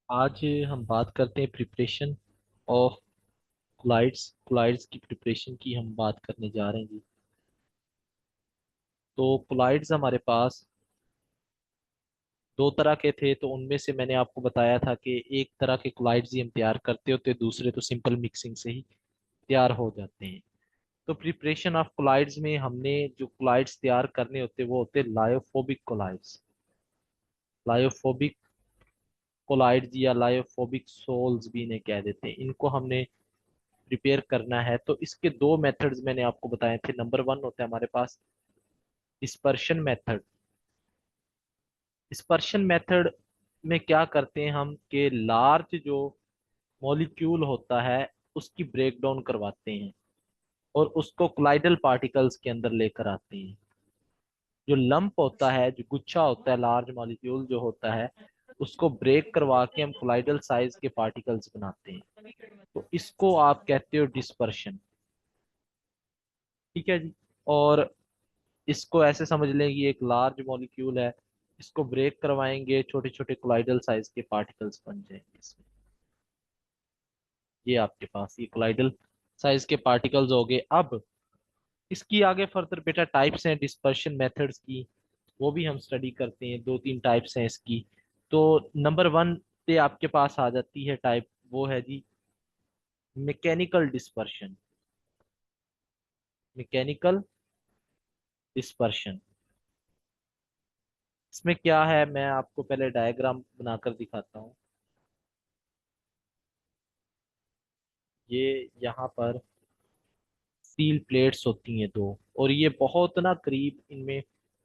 आज हम बात करते हैं प्रिपरेशन ऑफ क्लाइड्स क्लाइड्स की प्रिपरेशन की हम बात करने जा रहे हैं जी। तो क्लाइड्स हमारे पास दो तरह के थे, तो उनमें से मैंने आपको बताया था कि एक तरह के क्लाइड्स ही हम तैयार करते होते, दूसरे तो सिंपल मिक्सिंग से ही तैयार हो जाते हैं। तो प्रिपरेशन ऑफ क्लाइड्स में हमने जो क्लाइड्स तैयार करने होते वो होते लायोफोबिक क्लाइड्स। लायोफोबिक कोलाइड्स या लायोफोबिक सोल्स भी इन्हें कह देते हैं। इनको हमने प्रिपेयर करना है तो इसके दो मेथड्स मैंने आपको बताए थे। नंबर वन होता है हमारे पास डिस्पर्शन मेथड। डिस्पर्शन मेथड में क्या करते हैं हम कि लार्ज जो मॉलिक्यूल होता है उसकी ब्रेक डाउन करवाते हैं और उसको क्लाइडल पार्टिकल्स के अंदर लेकर आते हैं। जो लंप होता है, जो गुच्छा होता है, लार्ज मॉलिक्यूल जो होता है, उसको ब्रेक करवा के हम क्लाइडल साइज के पार्टिकल्स बनाते हैं। तो इसको आप कहते हो डिस्पर्शन। ठीक है जी। और इसको ऐसे समझ लें कि एक लार्ज मॉलिक्यूल है, इसको ब्रेक करवाएंगे, छोटे छोटे कोलाइडल साइज के पार्टिकल्स बन जाएंगे इसमें। ये आपके पास ये कोलाइडल साइज के पार्टिकल्स हो गए। अब इसकी आगे फर्दर बेटा टाइप्स हैं डिस्पर्शन मेथड्स की, वो भी हम स्टडी करते हैं। दो तीन टाइप्स हैं इसकी। तो नंबर वन पे आपके पास आ जाती है टाइप, वो है जी मैकेनिकल डिस्पर्शन। मैकेनिकल डिस्पर्शन इसमें क्या है, मैं आपको पहले डायग्राम बनाकर दिखाता हूँ। ये यहाँ पर स्टील प्लेट्स होती हैं दो, और ये बहुत ना करीब इनमें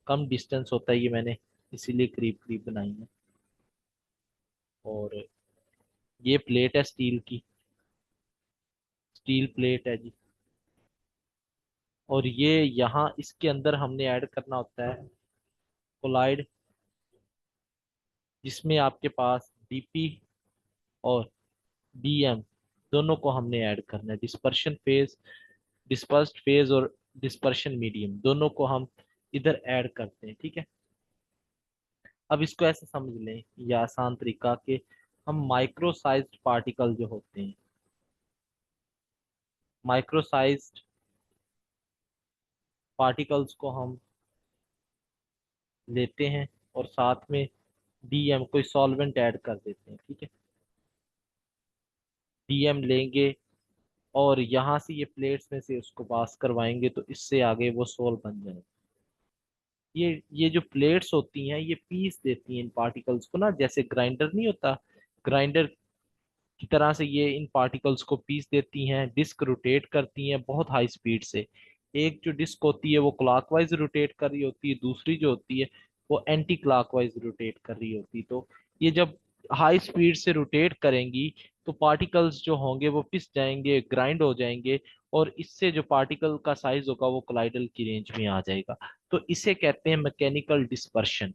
कम डिस्टेंस होता है, ये मैंने इसीलिए करीब करीब बनाई है। और ये प्लेट है स्टील की, स्टील प्लेट है जी। और ये यहाँ इसके अंदर हमने ऐड करना होता है कोलाइड, जिसमें आपके पास डीपी और डीएम दोनों को हमने ऐड करना है। डिस्पर्शन फेज, डिस्पर्स्ड फेज और डिस्पर्शन मीडियम दोनों को हम इधर ऐड करते हैं। ठीक है। अब इसको ऐसे समझ लें, ये आसान तरीका कि हम माइक्रो साइज्ड पार्टिकल जो होते हैं, माइक्रो साइज्ड पार्टिकल्स को हम लेते हैं और साथ में डीएम कोई सॉल्वेंट ऐड कर देते हैं। ठीक है। डीएम लेंगे और यहाँ से ये प्लेट्स में से उसको पास करवाएंगे तो इससे आगे वो सोल बन जाएगा। ये जो प्लेट्स होती हैं ये पीस देती हैं इन पार्टिकल्स को ना, जैसे ग्राइंडर नहीं होता, ग्राइंडर की तरह से ये इन पार्टिकल्स को पीस देती हैं। डिस्क रोटेट करती हैं बहुत हाई स्पीड से। एक जो डिस्क होती है वो क्लॉकवाइज रोटेट कर रही होती है, दूसरी जो होती है वो एंटी क्लॉकवाइज रोटेट कर रही होती है। तो ये जब हाई स्पीड से रोटेट करेंगी तो पार्टिकल्स जो होंगे वो पिस जाएंगे, ग्राइंड हो जाएंगे, और इससे जो पार्टिकल का साइज होगा वो कोलाइडल की रेंज में आ जाएगा। तो इसे कहते हैं मैकेनिकल डिस्पर्शन।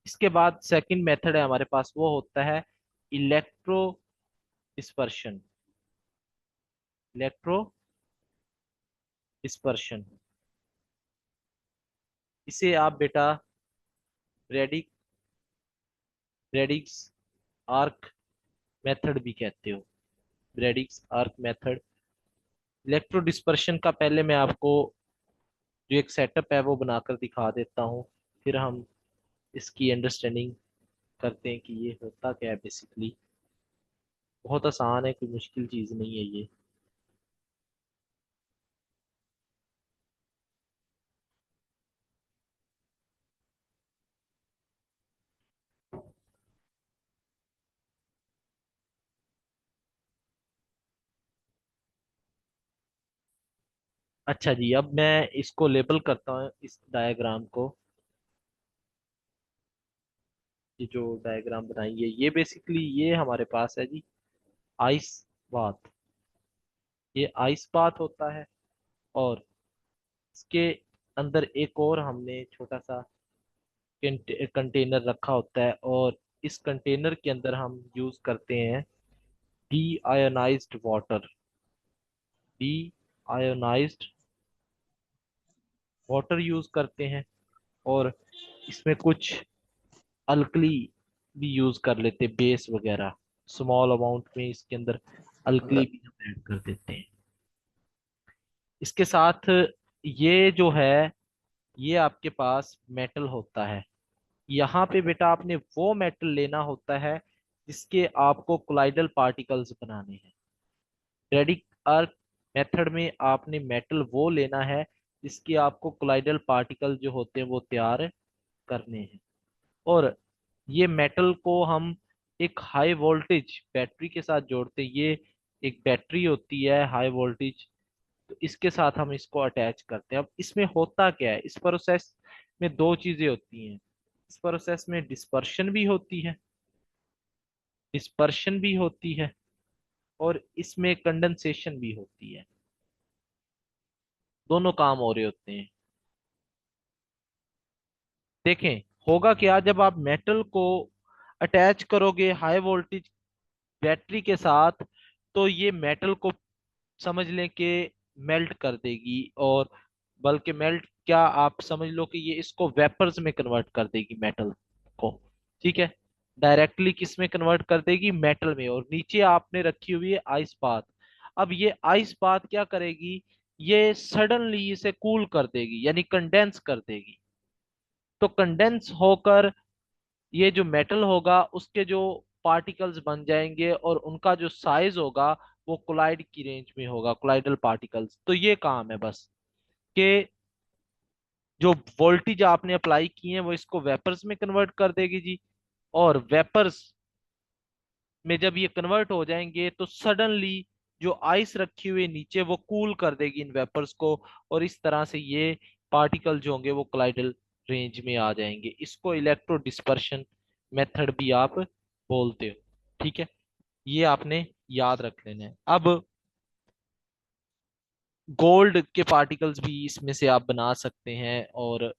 इसके बाद सेकंड मेथड है हमारे पास, वो होता है इलेक्ट्रो डिस्पर्शन। इलेक्ट्रो डिस्पर्शन इसे आप बेटा ब्रेडिक ब्रेडिक्स आर्क मेथड भी कहते हो। Bredig's arc method. Electro dispersion का पहले मैं आपको जो एक सेटअप है वो बनाकर दिखा देता हूँ, फिर हम इसकी अंडरस्टैंडिंग करते हैं कि ये होता क्या है बेसिकली। बहुत आसान है, कोई मुश्किल चीज़ नहीं है ये। अच्छा जी, अब मैं इसको लेबल करता हूँ इस डायग्राम को। ये जो डायग्राम बनाई है ये बेसिकली ये हमारे पास है जी आइस बाथ। ये आइस बाथ होता है, और इसके अंदर एक और हमने छोटा सा कंटेनर रखा होता है, और इस कंटेनर के अंदर हम यूज करते हैं D ionised water. D ionised water use करते हैं, और इसमें कुछ अल्कली भी यूज कर लेते, बेस वगैरह स्मॉल अमाउंट में इसके अंदर अल्कली भी हम ऐड कर देते हैं। इसके साथ ये जो है, ये आपके पास मेटल होता है। यहाँ पे बेटा आपने वो मेटल लेना होता है जिसके आपको कोलाइडल पार्टिकल्स बनाने हैं। रेडिक आर्क मेथड में आपने मेटल वो लेना है जिसके आपको कोलाइडल पार्टिकल जो होते हैं वो तैयार करने हैं। और ये मेटल को हम एक हाई वोल्टेज बैटरी के साथ जोड़ते हैं। ये एक बैटरी होती है हाई वोल्टेज, तो इसके साथ हम इसको अटैच करते हैं। अब इसमें होता क्या है, इस प्रोसेस में दो चीजें होती हैं। इस प्रोसेस में डिस्पर्शन भी होती है, डिस्पर्शन भी होती है, और इसमें कंडेंसेशन भी होती है। दोनों काम हो रहे होते हैं। देखें, होगा क्या जब आप मेटल को अटैच करोगे हाई वोल्टेज बैटरी के साथ, तो ये मेटल को समझ लें कि मेल्ट कर देगी। और बल्कि मेल्ट क्या, आप समझ लो कि ये इसको वेपर्स में कन्वर्ट कर देगी मेटल को। ठीक है, डायरेक्टली किस में कन्वर्ट कर देगी, मेटल में। और नीचे आपने रखी हुई है आइस पाथ। अब ये आइस पाथ क्या करेगी, ये सडनली इसे कूल कर देगी, यानी कंडेंस कर देगी। तो कंडेंस होकर ये जो मेटल होगा उसके जो पार्टिकल्स बन जाएंगे, और उनका जो साइज होगा वो कोलाइड की रेंज में होगा, कोलाइडल पार्टिकल्स। तो ये काम है बस कि जो वोल्टेज आपने अप्लाई किए हैं वो इसको वेपर्स में कन्वर्ट कर देगी जी। और वेपर्स में जब ये कन्वर्ट हो जाएंगे तो सडनली जो आइस रखी हुई है नीचे वो कूल कर देगी इन वेपर्स को। और इस तरह से ये पार्टिकल जो होंगे वो कोलाइडल रेंज में आ जाएंगे। इसको इलेक्ट्रो डिस्पर्शन मेथड भी आप बोलते हो। ठीक है, ये आपने याद रख लेना है। अब गोल्ड के पार्टिकल्स भी इसमें से आप बना सकते हैं, और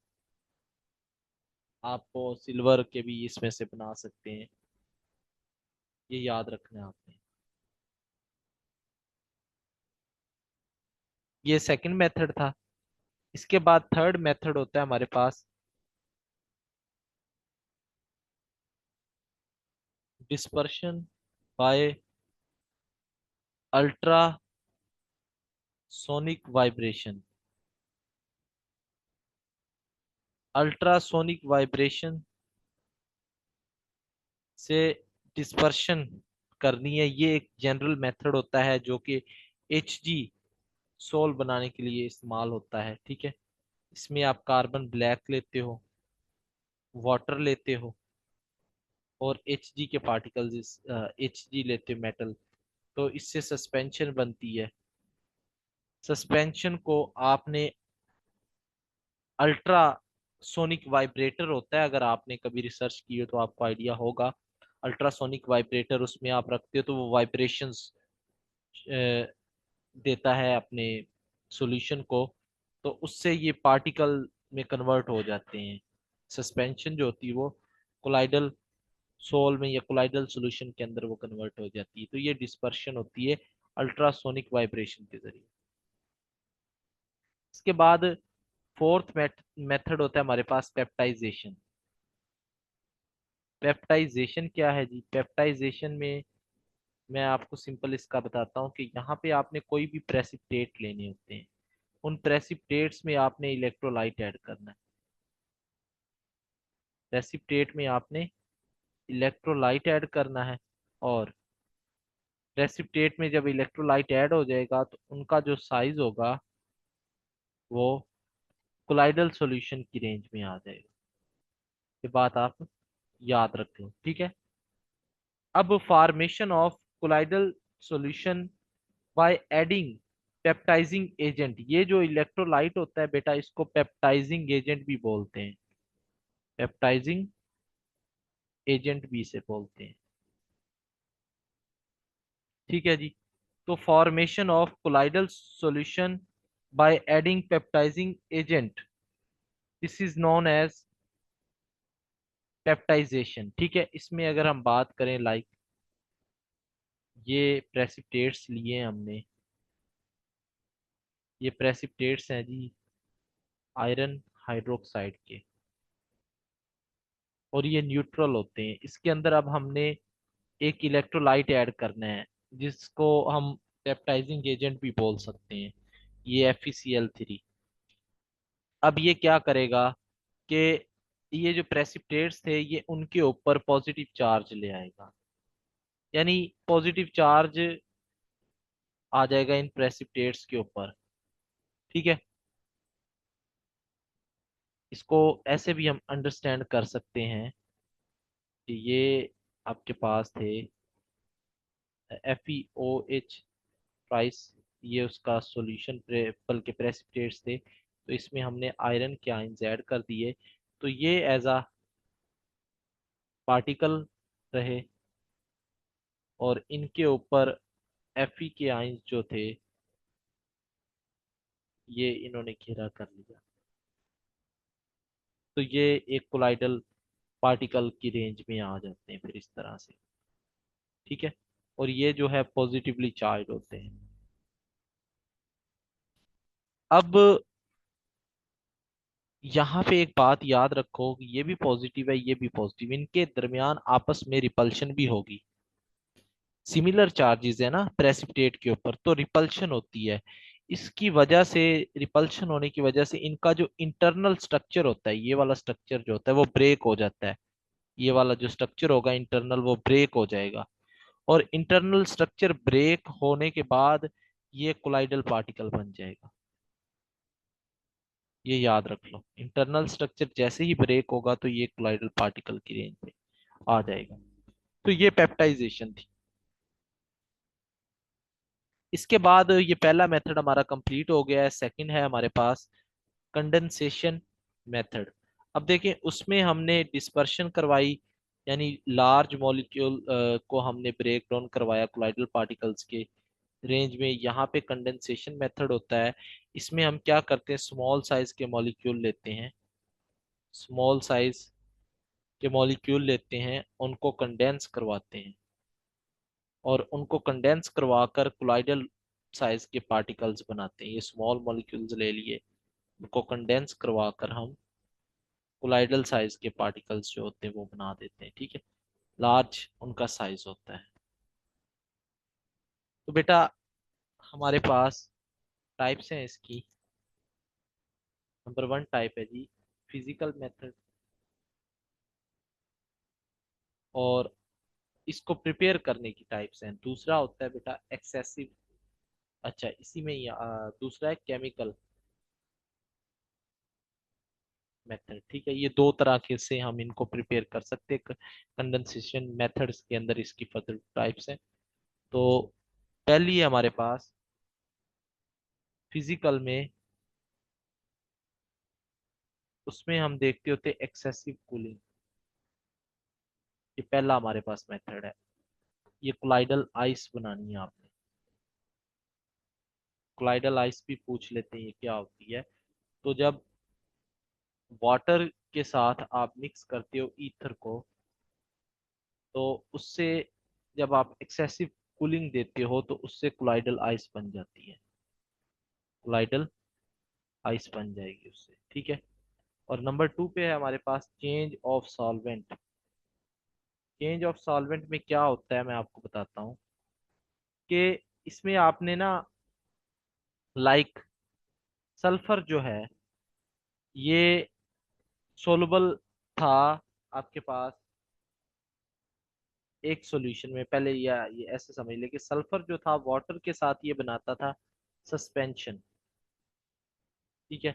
आपको सिल्वर के भी इसमें से बना सकते हैं। ये याद रखना है आपने। ये सेकंड मेथड था। इसके बाद थर्ड मेथड होता है हमारे पास dispersion by ultrasonic vibration. Ultrasonic vibration से डिस्पर्शन करनी है। ये एक जनरल मेथड होता है जो कि एच जी सोल बनाने के लिए इस्तेमाल होता है। ठीक है, इसमें आप कार्बन ब्लैक लेते हो, वाटर लेते हो, और एच जी के पार्टिकल्स, एच जी लेते हो मेटल। तो इससे सस्पेंशन बनती है। सस्पेंशन को आपने अल्ट्रा सोनिक वाइब्रेटर होता है, अगर आपने कभी रिसर्च की हो तो आपको आइडिया होगा। अल्ट्रासोनिक वाइब्रेटर, उसमें आप रखते हो तो वो वाइब्रेशंस देता है अपने सॉल्यूशन को। तो उससे ये पार्टिकल में कन्वर्ट हो जाते हैं। सस्पेंशन जो होती है वो कोलाइडल सोल में या कोलाइडल सॉल्यूशन के अंदर वो कन्वर्ट हो जाती है। तो ये डिस्पर्शन होती है अल्ट्रासोनिक वाइब्रेशन के जरिए। इसके बाद फोर्थ मेथड होता है हमारे पास पेप्टाइजेशन। पेप्टाइजेशन क्या है जी, पेप्टाइजेशन में मैं आपको सिंपल इसका बताता हूँ कि यहाँ पे आपने कोई भी प्रेसिपिटेट लेने होते हैं। उन प्रेसिपिटेट्स में आपने इलेक्ट्रोलाइट ऐड करना है। प्रेसिपिटेट में आपने इलेक्ट्रोलाइट ऐड करना है। और प्रेसिपिटेट में जब इलेक्ट्रोलाइट ऐड हो जाएगा तो उनका जो साइज होगा वो कोलाइडल सॉल्यूशन की रेंज में आ जाएगा। ये बात आप याद रख लो। ठीक है, अब formation of colloidal solution by adding peptizing agent. ये जो इलेक्ट्रोलाइट होता है बेटा, इसको पेप्टाइजिंग एजेंट भी बोलते हैं। पेप्टाइजिंग एजेंट भी इसे बोलते हैं। ठीक है जी। तो formation of colloidal solution by adding peptizing agent, this is known as peptization. ठीक है, इसमें अगर हम बात करें लाइक ये प्रेसिपिटेट्स लिए हमने, ये प्रेसिपिटेट्स हैं जी आयरन हाइड्रोक्साइड के। और ये न्यूट्रल होते हैं। इसके अंदर अब हमने एक इलेक्ट्रोलाइट ऐड करना है जिसको हम पेप्टाइजिंग एजेंट भी बोल सकते हैं, ये FeCl3। अब ये क्या करेगा कि ये जो प्रेसिपिटेट्स थे ये उनके ऊपर पॉजिटिव चार्ज ले आएगा, यानी पॉजिटिव चार्ज आ जाएगा इन प्रेसिपिटेट्स के ऊपर। ठीक है, इसको ऐसे भी हम अंडरस्टैंड कर सकते हैं कि ये आपके पास थे FeOH प्राइस, ये उसका सॉल्यूशन बल्कि प्रेसिपिटेट्स थे, तो इसमें हमने आयरन के आयंस ऐड कर दिए, तो ये एज अ पार्टिकल रहे, और इनके ऊपर Fe के आयंस जो थे ये इन्होंने घेरा कर लिया, तो ये एक कोलाइडल पार्टिकल की रेंज में आ जाते हैं फिर इस तरह से। ठीक है, और ये जो है पॉजिटिवली चार्ज होते हैं। अब यहाँ पे एक बात याद रखो कि ये भी पॉजिटिव है, ये भी पॉजिटिव, इनके दरमियान आपस में रिपल्शन भी होगी। सिमिलर चार्जेस है ना प्रेसिपिटेट के ऊपर, तो रिपल्शन होती है। इसकी वजह से, रिपल्शन होने की वजह से इनका जो इंटरनल स्ट्रक्चर होता है, ये वाला स्ट्रक्चर जो होता है वो ब्रेक हो जाता है। ये वाला जो स्ट्रक्चर होगा इंटरनल वो ब्रेक हो जाएगा, और इंटरनल स्ट्रक्चर ब्रेक होने के बाद ये कोलाइडल पार्टिकल बन जाएगा। ये याद रख लो, इंटरनल स्ट्रक्चर जैसे ही ब्रेक होगा तो ये कोलाइडल पार्टिकल की रेंज में आ जाएगा। तो ये पेप्टाइजेशन थी। इसके बाद ये पहला मेथड हमारा कंप्लीट हो गया है। सेकंड है हमारे पास कंडेंसेशन मेथड। अब देखें, उसमें हमने डिस्पर्शन करवाई, यानी लार्ज मॉलिक्यूल को हमने ब्रेक डाउन करवाया कोलाइडल पार्टिकल्स के रेंज में। यहाँ पे कंडेंसेशन मेथड होता है। इसमें हम क्या करते हैं, स्मॉल साइज के मॉलिक्यूल लेते हैं, स्मॉल साइज के मॉलिक्यूल लेते हैं, उनको कंडेंस करवाते हैं, और उनको कंडेंस करवाकर कोलाइडल साइज के पार्टिकल्स बनाते हैं। ये स्मॉल मॉलिक्यूल्स ले लिए, उनको कंडेंस करवाकर हम कोलाइडल साइज के पार्टिकल्स जो होते हैं वो बना देते हैं। ठीक है, लार्ज उनका साइज होता है। तो बेटा हमारे पास टाइप्स हैं इसकी। नंबर 1 टाइप है जी फिजिकल मेथड, और इसको प्रिपेयर करने की टाइप्स हैं। दूसरा होता है बेटा एक्सेसिव, अच्छा इसी में ही दूसरा है केमिकल मेथड। ठीक है, ये दो तरह के से हम इनको प्रिपेयर कर सकते हैं। कंडेंसेशन मेथड्स के अंदर इसकी फर्दर टाइप्स हैं। तो पहली है हमारे पास फिजिकल में, उसमें हम देखते होते एक्सेसिव कूलिंग। ये पहला हमारे पास मेथड है। ये कोलाइडल आइस बनानी है आपने। कोलाइडल आइस भी पूछ लेते हैं ये क्या होती है। तो जब वाटर के साथ आप मिक्स करते हो ईथर को, तो उससे जब आप एक्सेसिव कूलिंग देते हो तो उससे कोलाइडल आइस बन जाती है, कोलाइडल आइस बन जाएगी उससे। ठीक है, और नंबर 2 पे है हमारे पास change of solvent. Change of solvent में क्या होता है मैं आपको बताता हूँ कि इसमें आपने ना, लाइक सल्फर जो है ये सोलबल था आपके पास एक सॉल्यूशन में पहले, या ये ऐसे समझ ले कि सल्फर जो था वाटर के साथ ये बनाता था सस्पेंशन। ठीक है,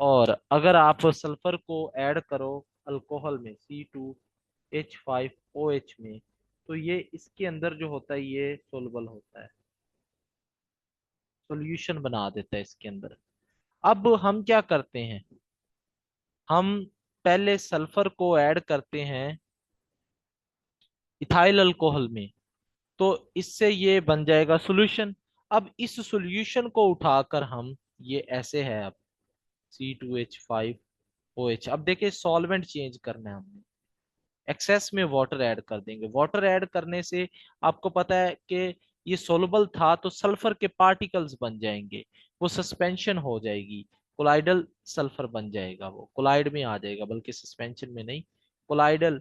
और अगर आप सल्फर को ऐड करो अल्कोहल में C2H5OH में, तो ये इसके अंदर जो होता है ये सोलबल होता है, सॉल्यूशन बना देता है इसके अंदर। अब हम क्या करते हैं, हम पहले सल्फर को ऐड करते हैं इथाइल अल्कोहल में, तो इससे ये बन जाएगा सॉल्यूशन। अब इस सॉल्यूशन को उठाकर हम, ये ऐसे है अब C2H5OH, अब देखिए सॉल्वेंट चेंज करना है हमने, एक्सेस में वाटर ऐड कर देंगे। वाटर ऐड करने से आपको पता है कि ये सोलबल था तो सल्फर के पार्टिकल्स बन जाएंगे, वो सस्पेंशन हो जाएगी, कोलाइडल सल्फर बन जाएगा, वो कोलाइड में आ जाएगा, बल्कि सस्पेंशन में नहीं, कोलाइडल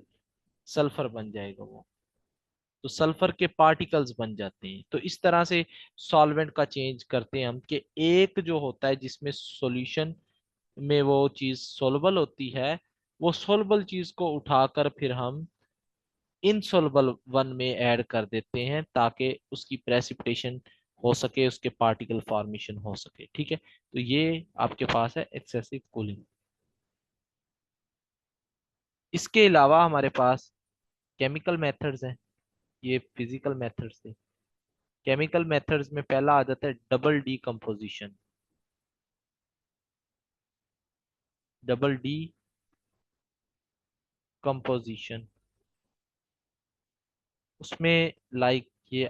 सल्फर बन जाएगा वो। तो सल्फर के पार्टिकल्स बन जाते हैं। तो इस तरह से सॉल्वेंट का चेंज करते हैं हम, कि एक जो होता है जिसमें सॉल्यूशन में वो चीज सोलबल होती है, वो सोलबल चीज को उठाकर फिर हम इनसोलबल वन में ऐड कर देते हैं, ताकि उसकी प्रेसिपिटेशन हो सके, उसके पार्टिकल फॉर्मेशन हो सके। ठीक है, तो ये आपके पास है एक्सेसिव कूलिंग। इसके अलावा हमारे पास केमिकल मेथड्स हैं, ये फिजिकल मेथड्स थे। केमिकल मेथड्स में पहला आ जाता है double D composition. Double D composition, उसमें लाइक ये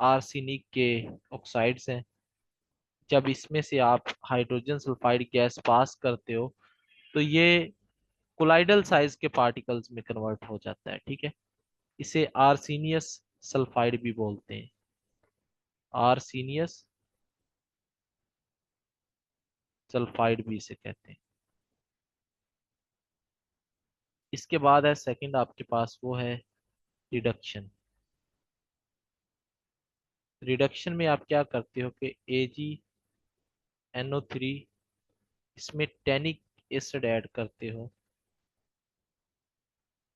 आर्सेनिक के ऑक्साइड्स हैं। जब इसमें से आप हाइड्रोजन सल्फाइड गैस पास करते हो, तो ये कोलाइडल साइज के पार्टिकल्स में कन्वर्ट हो जाता है। ठीक है, इसे आर्सेनियस सल्फाइड भी बोलते हैं, आर्सेनियस सल्फाइड भी इसे कहते हैं। इसके बाद है सेकंड आपके पास, वो है रिडक्शन। रिडक्शन में आप क्या करते हो कि AgNO3, इसमें टैनिक एसिड ऐड करते हो।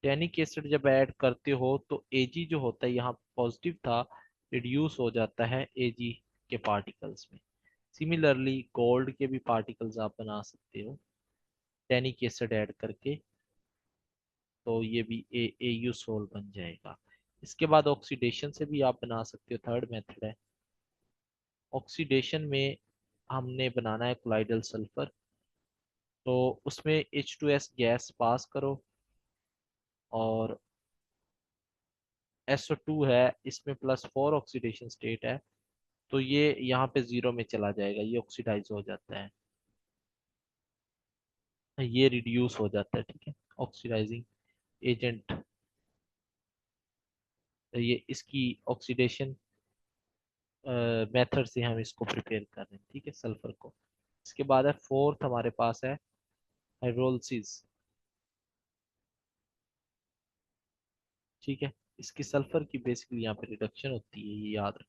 टैनिक एसिड जब ऐड करते हो तो Ag जो होता है यहाँ पॉजिटिव था, रिड्यूस हो जाता है Ag के पार्टिकल्स में। सिमिलरली गोल्ड के भी पार्टिकल्स आप बना सकते हो टैनिक एसिड ऐड करके, तो ये भी AU सोल बन जाएगा। इसके बाद ऑक्सीडेशन से भी आप बना सकते हो, थर्ड मेथड है। ऑक्सीडेशन में हमने बनाना है कोलाइडल सल्फर, तो उसमें H2S गैस पास करो, और SO2 है, इसमें +4 ऑक्सीडेशन स्टेट है, तो ये यहाँ पे जीरो में चला जाएगा, ये ऑक्सीडाइज हो जाता है, ये रिड्यूस हो जाता है। ठीक है, ऑक्सीडाइजिंग एजेंट, ये इसकी ऑक्सीडेशन मेथड से हम इसको प्रिपेयर कर रहे हैं। ठीक है, सल्फर को। इसके बाद है फोर्थ हमारे पास है हाइड्रोलिसिस। ठीक है, इसकी सल्फर की बेसिकली यहाँ पे रिडक्शन होती है, ये याद रखें।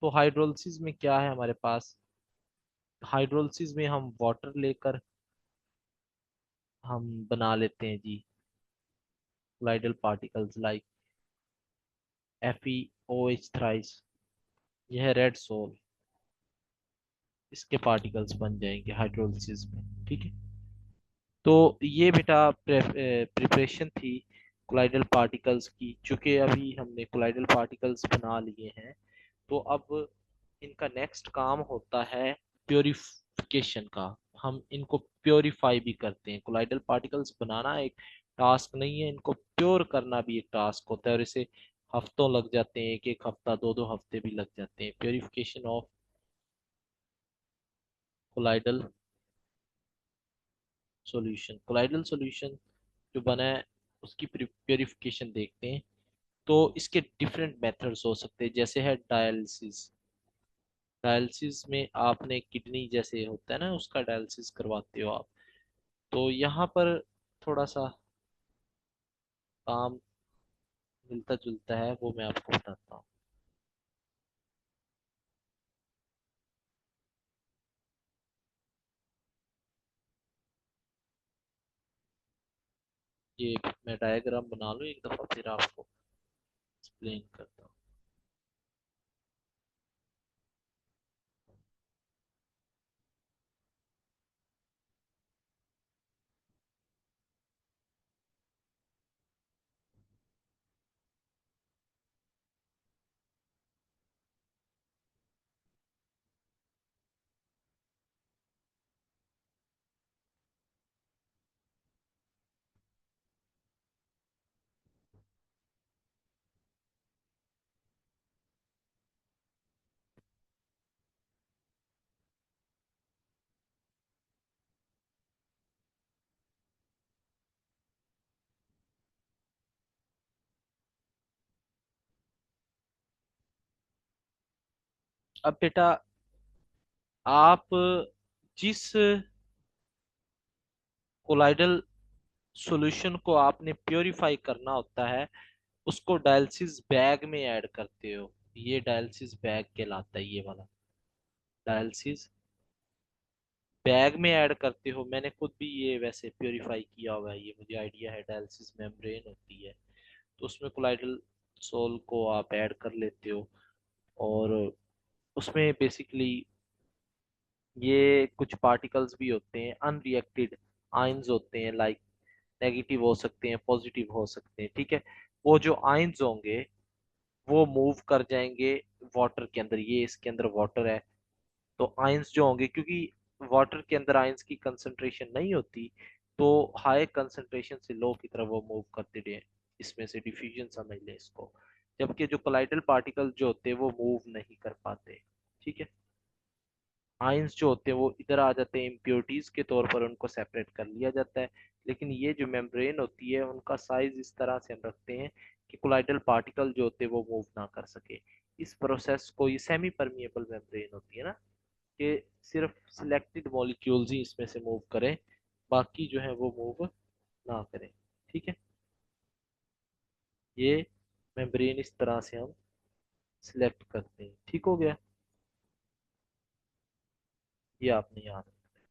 तो हाइड्रोलिसिस में क्या है हमारे पास, हाइड्रोलिसिस में हम वाटर लेकर हम बना लेते हैं जी colloidal particles, like FeOH thrice, यह है रेड सोल, इसके पार्टिकल्स बन जाएंगे हाइड्रोलिसिस में। ठीक है, तो ये बेटा प्रिपरेशन थी कोलाइडल पार्टिकल्स की। चूंकि अभी हमने कोलाइडल पार्टिकल्स बना लिए हैं, तो अब इनका नेक्स्ट काम होता है प्योरिफिकेशन का। हम इनको प्योरीफाई भी करते हैं। कोलाइडल पार्टिकल्स बनाना एक टास्क नहीं है, इनको प्योर करना भी एक टास्क होता है, और इसे हफ्तों लग जाते हैं, एक एक हफ्ता, दो दो हफ्ते भी लग जाते हैं। Purification of colloidal solution, colloidal solution जो बना है उसकी प्योरिफिकेशन देखते हैं। तो इसके डिफरेंट मेथड्स हो सकते हैं, जैसे है डायलिसिस। डायलिसिस में आपने किडनी जैसे होता है ना, उसका डायलिसिस करवाते हो आप। तो यहाँ पर थोड़ा सा काम मिलता जुलता है, वो मैं आपको बताता हूँ। ये मैं डायग्राम बना लूँ एक दफ़ा, फिर आपको एक्सप्लेन करता हूँ। अब बेटा आप जिस कोलाइडल सॉल्यूशन को आपने प्योरीफाई करना होता है उसको डायलिसिस बैग में ऐड करते हो। ये डायलिसिस बैग कहलाता है, ये वाला डायलिसिस बैग में ऐड करते हो। मैंने खुद भी ये वैसे प्योरीफाई किया हुआ है, ये मुझे आइडिया है। डायलिसिस मेम्ब्रेन होती है तो उसमें कोलाइडल सोल को आप ऐड कर लेते हो, और उसमें बेसिकली ये कुछ पार्टिकल्स भी होते हैं, अनरिएक्टेड आयंस होते हैं, लाइक नेगेटिव हो सकते हैं, पॉजिटिव हो सकते हैं, ठीक है। वो जो आयंस होंगे वो मूव कर जाएंगे वाटर के अंदर। ये इसके अंदर वाटर है, तो आयंस जो होंगे, क्योंकि वाटर के अंदर आयंस की कंसंट्रेशन नहीं होती, तो हाई कंसंट्रेशन से लो की तरफ वो मूव करते रहे। इसमें से डिफ्यूजन समझ लें इसको। जबकि जो कोलाइडल पार्टिकल जो होते हैं वो मूव नहीं कर पाते, ठीक है। आयंस जो होते हैं वो इधर आ जाते हैं, इम्प्योरिटीज के तौर पर उनको सेपरेट कर लिया जाता है। लेकिन ये जो मेम्ब्रेन होती है उनका साइज इस तरह से हम रखते हैं कि कोलाइडल पार्टिकल जो होते हैं वो मूव ना कर सके। इस प्रोसेस को, ये सेमी परमिएबल मेम्ब्रेन होती है ना, कि सिर्फ सिलेक्टेड मॉलिक्यूल्स ही इसमें से मूव करें, बाकी जो है वो मूव ना करें, ठीक है। ये मेम्ब्रेन इस तरह से हम सिलेक्ट करते हैं, ठीक हो गया। ये आपने याद रखना है।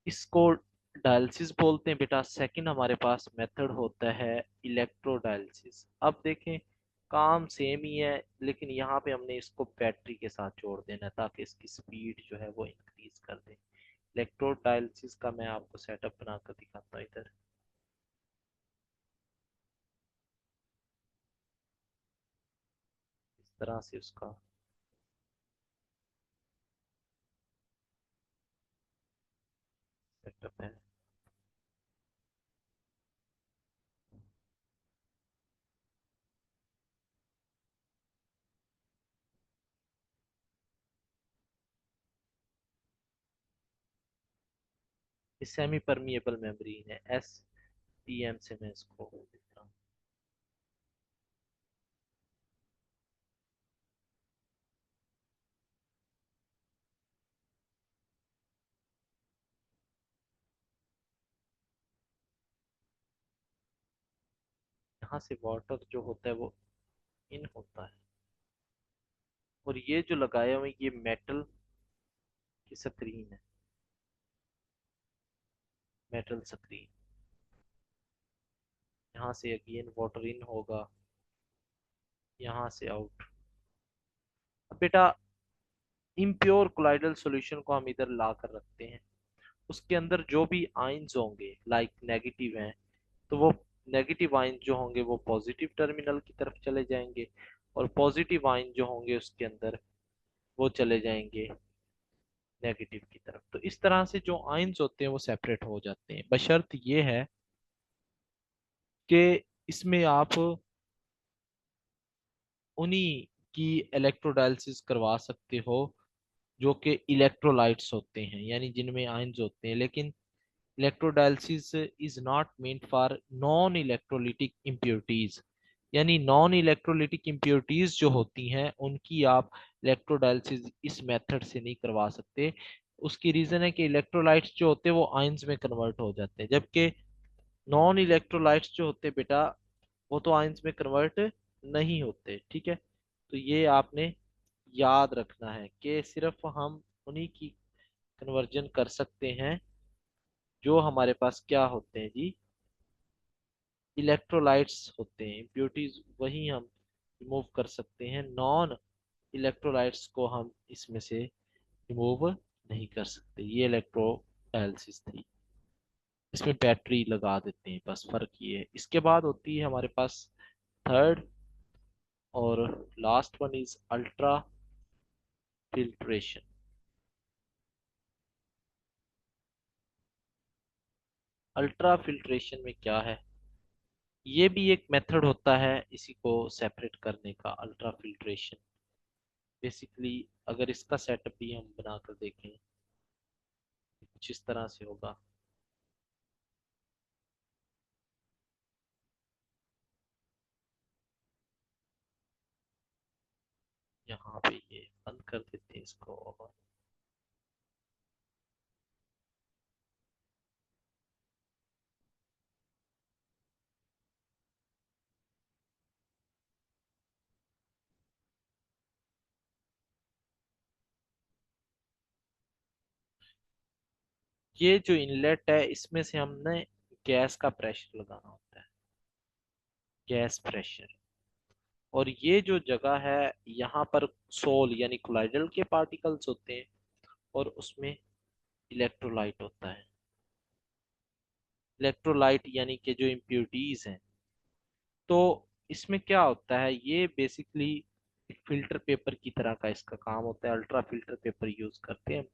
इसको डायलिसिस बोलते हैं बेटा। सेकंड हमारे पास मेथड होता है इलेक्ट्रोडायलिसिस। अब देखें, काम सेम ही है, लेकिन यहाँ पे हमने इसको बैटरी के साथ जोड़ देना है ताकि इसकी स्पीड जो है वो इंक्रीज कर दे। इलेक्ट्रोडायलिसिस का मैं आपको सेटअप बनाकर दिखाता हूँ इधर। इस तरह से उसका सेटअप है। ये सेमी परमिएबल मेम्ब्रेन है, SPM से मैं इसको लिख रहा हूँ। यहाँ से वाटर जो होता है वो इन होता है, और ये जो लगाया हुआ है ये मेटल की स्क्रीन है, मेटल स्क्रीन। यहाँ से अगेन वाटर इन होगा, यहाँ से आउट। अब बेटा इम्प्योर कोलाइडल सॉल्यूशन को हम इधर ला कर रखते हैं। उसके अंदर जो भी आयंस होंगे लाइक नेगेटिव हैं, तो वो नेगेटिव आयन जो होंगे वो पॉजिटिव टर्मिनल की तरफ चले जाएंगे, और पॉजिटिव आयन जो होंगे उसके अंदर वो चले जाएंगे नेगेटिव की तरफ। तो इस तरह से जो आयंस होते हैं वो सेपरेट हो जाते हैं, बशर्त ये है कि इसमें आप उन्हीं की इलेक्ट्रोडायलिसिस करवा सकते हो जो कि इलेक्ट्रोलाइट्स होते हैं, यानी जिनमें आयंस होते हैं। लेकिन electrodialysis is not meant for non electrolytic impurities, यानी नॉन इलेक्ट्रोलिटिक इम्प्योरिटीज जो होती हैं उनकी आप इलेक्ट्रोडायलिसिस इस मेथड से नहीं करवा सकते। उसकी रीजन है कि इलेक्ट्रोलाइट्स जो होते हैं वो आयंस में कन्वर्ट हो जाते हैं, जबकि नॉन इलेक्ट्रोलाइट्स जो होते हैं बेटा वो तो आयंस में कन्वर्ट नहीं होते, ठीक है। तो ये आपने याद रखना है कि सिर्फ हम उन्हीं की कन्वर्जन कर सकते हैं जो हमारे पास क्या होते हैं जी, इलेक्ट्रोलाइट्स होते हैं। इम्प्योरिटीज वही हम रिमूव कर सकते हैं, नॉन इलेक्ट्रोलाइट्स को हम इसमें से रिमूव नहीं कर सकते। ये इलेक्ट्रोडायलिसिस थी, इसमें बैटरी लगा देते हैं, बस फर्क ये है। इसके बाद होती है हमारे पास थर्ड और last one is ultra filtration. Ultra filtration में क्या है, ये भी एक मेथड होता है इसी को सेपरेट करने का, अल्ट्रा फिल्ट्रेशन। बेसिकली अगर इसका सेटअप भी हम बनाकर देखें कुछ इस तरह से होगा। यहाँ पे ये बंद कर देते हैं इसको। और ये जो इनलेट है इसमें से हमने गैस का प्रेशर लगाना होता है, गैस प्रेशर। और ये जो जगह है यहाँ पर सोल यानी कोलाइडल के पार्टिकल्स होते हैं, और उसमें इलेक्ट्रोलाइट होता है। इलेक्ट्रोलाइट यानी कि जो इम्प्योरिटीज हैं। तो इसमें क्या होता है, ये बेसिकली एक फिल्टर पेपर की तरह का इसका काम होता है। अल्ट्रा फिल्टर पेपर यूज करते हैं।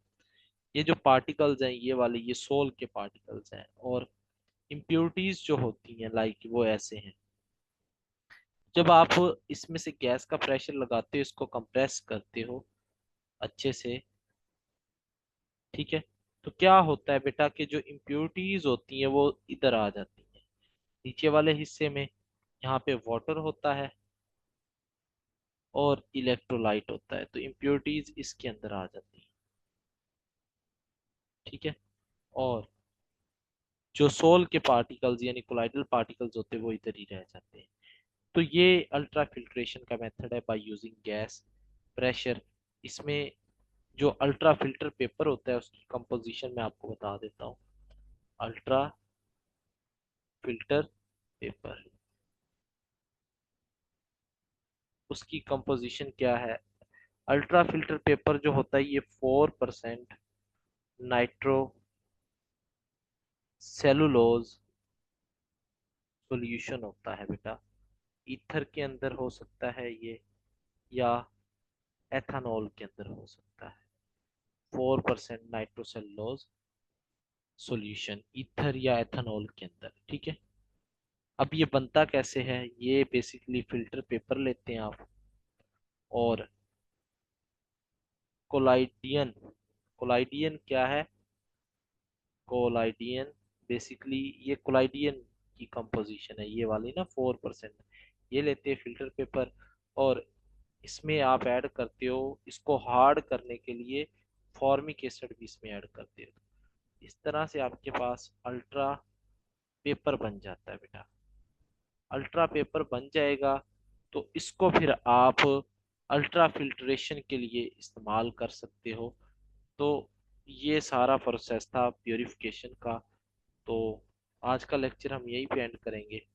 ये जो पार्टिकल्स हैं ये वाले, ये सोल के पार्टिकल्स हैं। और इम्प्योरिटीज जो होती हैं लाइक वो ऐसे हैं। जब आप इसमें से गैस का प्रेशर लगाते हो, इसको कंप्रेस करते हो अच्छे से, ठीक है, तो क्या होता है बेटा कि जो इम्प्योरिटीज होती हैं वो इधर आ जाती हैं नीचे वाले हिस्से में। यहाँ पे वाटर होता है और इलेक्ट्रोलाइट होता है, तो इम्प्योरिटीज इसके अंदर आ जाती हैं, ठीक है। और जो सोल के पार्टिकल्स यानी कोलाइडल पार्टिकल्स होते हैं वो इधर ही रह जाते हैं। तो ये अल्ट्रा फिल्ट्रेशन का मेथड है बाय यूजिंग गैस प्रेशर। इसमें जो अल्ट्रा फिल्टर पेपर होता है उसकी कंपोजिशन मैं आपको बता देता हूँ। अल्ट्रा फिल्टर पेपर, उसकी कंपोजिशन क्या है। अल्ट्रा फिल्टर पेपर जो होता है ये 4% नाइट्रो सेलुलोज सॉल्यूशन होता है बेटा। ईथर के अंदर हो सकता है ये, या एथानॉल के अंदर हो सकता है। 4% नाइट्रोसेलुलोज सॉल्यूशन ईथर या एथानॉल के अंदर, ठीक है। अब ये बनता कैसे है, ये बेसिकली फिल्टर पेपर लेते हैं आप, और कोलाइडियन, कोलाइडियन क्या है, कोलाइडियन बेसिकली ये कोलाइडियन की कंपोजिशन है, ये वाली ना 4%। ये लेते हैं फिल्टर पेपर, और इसमें आप ऐड करते हो, इसको हार्ड करने के लिए फॉर्मिक एसिड भी इसमें ऐड करते हो। इस तरह से आपके पास अल्ट्रा पेपर बन जाता है बेटा। अल्ट्रा पेपर बन जाएगा तो इसको फिर आप अल्ट्रा फिल्ट्रेशन के लिए इस्तेमाल कर सकते हो। तो ये सारा प्रोसेस था प्योरिफिकेशन का। तो आज का लेक्चर हम यहीं पे एंड करेंगे।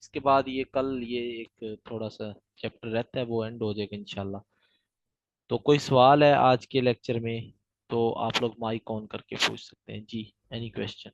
इसके बाद ये कल ये एक थोड़ा सा चैप्टर रहता है वो एंड हो जाएगा इंशाल्लाह। तो कोई सवाल है आज के लेक्चर में तो आप लोग माइक ऑन करके पूछ सकते हैं जी, एनी क्वेश्चन।